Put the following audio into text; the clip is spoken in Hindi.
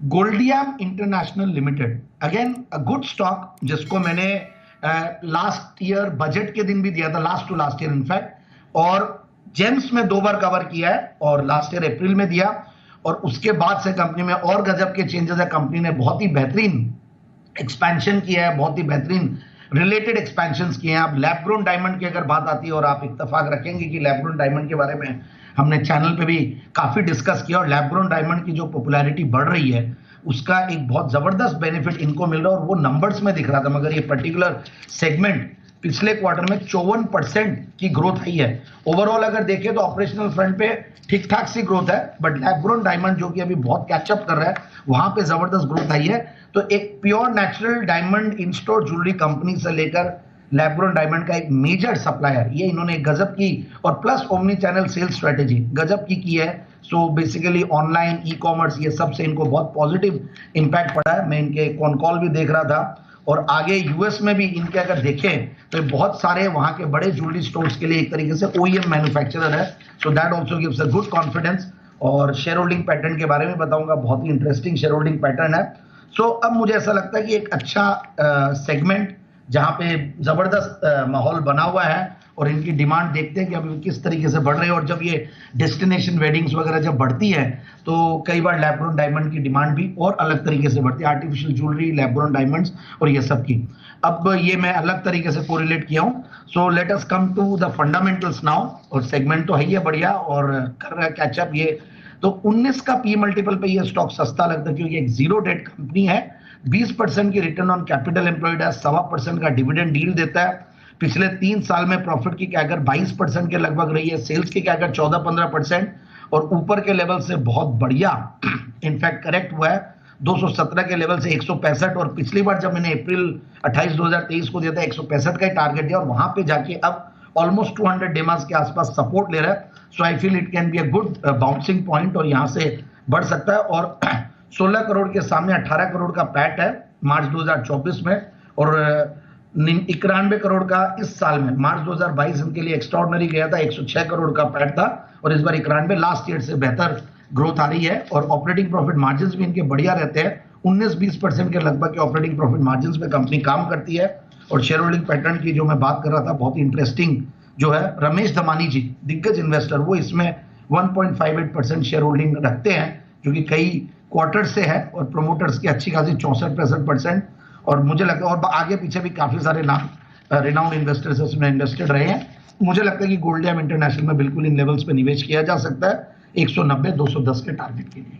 Goldiam international limited, again a good stock, जिसको मैंने लास्ट ईयर बजट के दिन भी दिया था, last to last year in fact, और जेम्स में 2 बार कवर किया है और लास्ट ईयर अप्रैल में दिया, और उसके बाद से कंपनी में और गजब के चेंजेस है। कंपनी ने बहुत ही बेहतरीन एक्सपेंशन किया है, बहुत ही बेहतरीन रिलेटेड एक्सपेंशंस किए हैं। अब लैब ग्रोन डायमंड की अगर बात आती है, और आप इत्तेफाक रखेंगे कि लैब ग्रोन डायमंड के बारे में हमने चैनल पे भी काफी डिस्कस किया, और लैब ग्रोन डायमंड की जो पॉपुलैरिटी बढ़ रही है उसका एक बहुत जबरदस्त बेनिफिट इनको मिल रहा है, और वो नंबर्स में दिख रहा था। मगर ये पर्टिकुलर सेगमेंट पिछले क्वार्टर में 54% की ग्रोथ आई है। ओवरऑल अगर देखें तो ऑपरेशनल फ्रंट पे ठीक ठाक सी ग्रोथ है, बट लैब ग्रोन डायमंड जो कि अभी बहुत कैचअप कर रहा है, वहां पे जबरदस्त ग्रोथ आई है। तो एक प्योर नेचुरल डायमंड इन स्टोर ज्वेलरी कंपनी से लेकर लैब ग्रोन डायमंड का एक मेजर सप्लायर, ये इन्होंने गजब की, और plus omni channel sales strategy गजब की है। So basically online e commerce ये सब से इनको बहुत पॉजिटिव इंपैक्ट पड़ा है। मैं इनके कॉन कॉल भी देख रहा था, और आगे यूएस में भी इनके अगर देखें तो बहुत सारे वहां के बड़े ज्वेलरी स्टोर्स के लिए एक तरीके से ओईएम मैन्युफैक्चरर है। So that also gives a good confidence. और शेयर होल्डिंग पैटर्न के बारे में बताऊंगा, बहुत ही इंटरेस्टिंग शेयर होल्डिंग पैटर्न है। सो अब मुझे ऐसा लगता है कि एक अच्छा सेगमेंट जहां पे जबरदस्त माहौल बना हुआ है, और इनकी डिमांड देखते हैं कि अभी किस तरीके से बढ़ रही है। और जब ये डेस्टिनेशन वेडिंग्स वगैरह जब बढ़ती है तो कई बार लैब ग्रोन डायमंड की डिमांड भी और अलग तरीके से बढ़ती है, artificial jewellery, lab grown diamonds और ये सब की। अब ये मैं अलग तरीके से कोरिलेट किया हूं। So let us come to the fundamentals now. और सेगमेंट तो है ही है बढ़िया, और कर रहा है कैचअप ये। तो 19 का पी मल्टीपल पे ये स्टॉक सस्ता लगता है, क्योंकि एक जीरो डेट कंपनी है, 20% की रिटर्न ऑन कैपिटल एम्प्लॉयड है, 1.25% का डिविडेंड डील देता है। पिछले 3 साल में प्रॉफिट की कैगर 22% के लगभग रही है, सेल्स की कैगर 14-15%, और ऊपर के लेवल से बहुत बढ़िया इनफैक्ट करेक्ट हुआ है 217 के लेवल से 165। और पिछली बार जब मैंने अप्रैल 28 2023 को दिया था 165 का ही टारगेट दिया, और वहां पे जाके अब ऑलमोस्ट 200 डेमास के आसपास सपोर्ट ले रहा है। So I feel it can be a good bouncing point, और यहां से बढ़ सकता है। और 16 करोड़ के सामने 18 करोड़ का पैट है मार्च 2024 में, और 91 करोड़ का इस साल में। मार्च 2022 इनके लिए एक्स्ट्राऑर्डिनरी गया था, 106 करोड़ का पैट था, और इस बार 91, लास्ट ईयर से बेहतर ग्रोथ आ रही है। और ऑपरेटिंग प्रॉफिट मार्जिन्स भी इनके बढ़िया रहते हैं, 19-20% के लगभग के ऑपरेटिंग प्रॉफिट मार्जिन्स पे कंपनी काम करती है। और शेयर होल्डिंग पैटर्न की जो मैं बात कर रहा था, बहुत ही इंटरेस्टिंग जो है, रमेश धमानी जी दिग्गज इन्वेस्टर, वो इसमें 1.58% शेयर होल्डिंग रखते हैं, जो कि कई क्वार्टर से है, और प्रोमोटर्स की अच्छी खासी 64-65%। और मुझे लगता है, और आगे पीछे भी काफी सारे नाम रिनाउंड इन्वेस्टर्स इसमें इन्वेस्टेड रहे हैं। मुझे लगता है कि गोल्डियम इंटरनेशनल में बिल्कुल इन लेवल्स पे निवेश किया जा सकता है 190-210 के टारगेट के लिए।